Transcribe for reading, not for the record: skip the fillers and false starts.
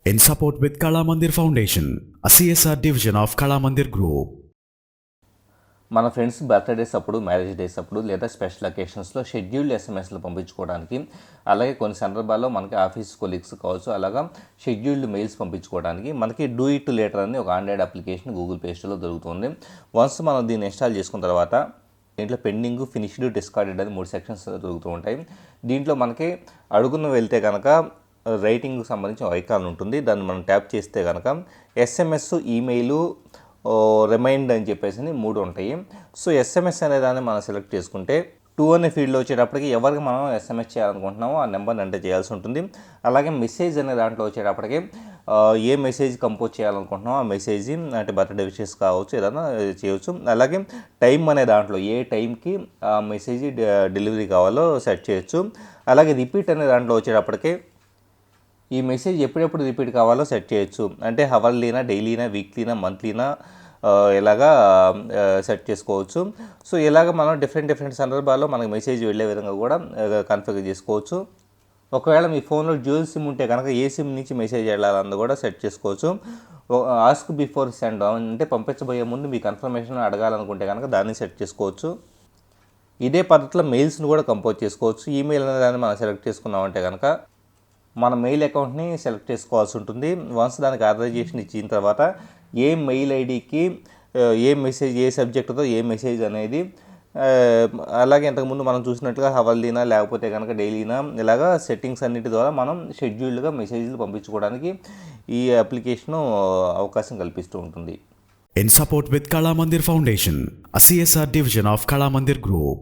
in support with Kala Mandir Foundation, a CSR division of Kala Mandir Group. మన friends birthdays అప్పుడు, marriage days అప్పుడు లేదా special అకేషన్స్లో scheduled ఎస్ఎంఎస్లు పంపించుకోవడానికి, అలాగే కొన్ని సందర్భాల్లో మనకి ఆఫీస్ కొలీగ్స్ కావచ్చు, అలాగా షెడ్యూల్డ్ మెయిల్స్ పంపించుకోవడానికి మనకి డూ ఇట్ లేటర్ అని ఒక ఆండ్రాయిడ్ అప్లికేషన్ గూగుల్ ప్లే స్టోర్లో దొరుకుతుంది. వన్స్ మనం దీన్ని ఇన్స్టాల్ చేసుకున్న తర్వాత దీంట్లో పెండింగ్, ఫినిష్డ్, డిస్కార్డెడ్ అని 3 సెక్షన్స్ దొరుకుతూ ఉంటాయి. దీంట్లో మనకి అడుగున వెళ్తే కనుక రైటింగ్కి సంబంధించిన ఐకాన్ ఉంటుంది. దాన్ని మనం ట్యాప్ చేస్తే కనుక ఎస్ఎంఎస్, ఈమెయిల్, రిమైండ్ అని చెప్పేసి 3 ఉంటాయి. సో ఎస్ఎంఎస్ అనే దాన్ని మనం సెలెక్ట్ చేసుకుంటే 2 అనే ఫీల్డ్లో వచ్చేటప్పటికి ఎవరికి మనం ఎస్ఎంఎస్ చేయాలనుకుంటున్నామో ఆ నెంబర్ని ఎంటర్ చేయాల్సి ఉంటుంది. అలాగే మెసేజ్ అనే దాంట్లో వచ్చేటప్పటికి ఏ మెసేజ్ కంపోజ్ చేయాలనుకుంటున్నామో ఆ మెసేజ్, అంటే బర్త్డే విషెస్ కావచ్చు, ఏదైనా చేయవచ్చు. అలాగే టైం అనే దాంట్లో ఏ టైంకి ఆ మెసేజ్ డెలివరీ కావాలో సెట్ చేయొచ్చు. అలాగే రిపీట్ అనే దాంట్లో వచ్చేటప్పటికి ఈ మెసేజ్ ఎప్పుడెప్పుడు రిపీట్ కావాలో సెట్ చేయొచ్చు. అంటే హవర్లీనా, డైలీనా, వీక్లీనా, మంత్లీనా ఇలాగా సెట్ చేసుకోవచ్చు. సో ఇలాగ మనం డిఫరెంట్ సందర్భాల్లో మనకు మెసేజ్ వెళ్ళే విధంగా కూడా కాన్ఫిగర్ చేసుకోవచ్చు. ఒకవేళ మీ ఫోన్లో డ్యూయల్ సిమ్ ఉంటే కనుక ఏ సిమ్ నుంచి మెసేజ్ వెళ్ళాలన్నది కూడా సెట్ చేసుకోవచ్చు. ఆస్క్ బిఫోర్ సెండ్, అంటే పంపించబోయే ముందు మీ కన్ఫర్మేషన్ అడగాలనుకుంటే కనుక దాన్ని సెట్ చేసుకోవచ్చు. ఇదే పద్ధతిలో మెయిల్స్ని కూడా కంపోజ్ చేసుకోవచ్చు. ఈమెయిల్ అనే దాన్ని మనం సెలెక్ట్ చేసుకున్నామంటే కనుక మన మెయిల్ అకౌంట్ని సెలెక్ట్ చేసుకోవాల్సి ఉంటుంది. వన్స్ దానికి ఆథరైజేషన్ ఇచ్చిన తర్వాత ఏ మెయిల్ ఐడికి ఏ మెసేజ్, ఏ సబ్జెక్టుతో ఏ మెసేజ్ అనేది, అలాగే ఇంతకుముందు మనం చూసినట్లుగా హవర్లీనా లేకపోతే కనుక డైలీనా, ఇలాగా సెట్టింగ్స్ అన్నిటి ద్వారా మనం షెడ్యూల్డ్గా మెసేజ్లు పంపించుకోవడానికి ఈ అప్లికేషను అవకాశం కల్పిస్తూ ఉంటుంది. In support with Kala Mandir Foundation, a CSR division of Kala Mandir Group.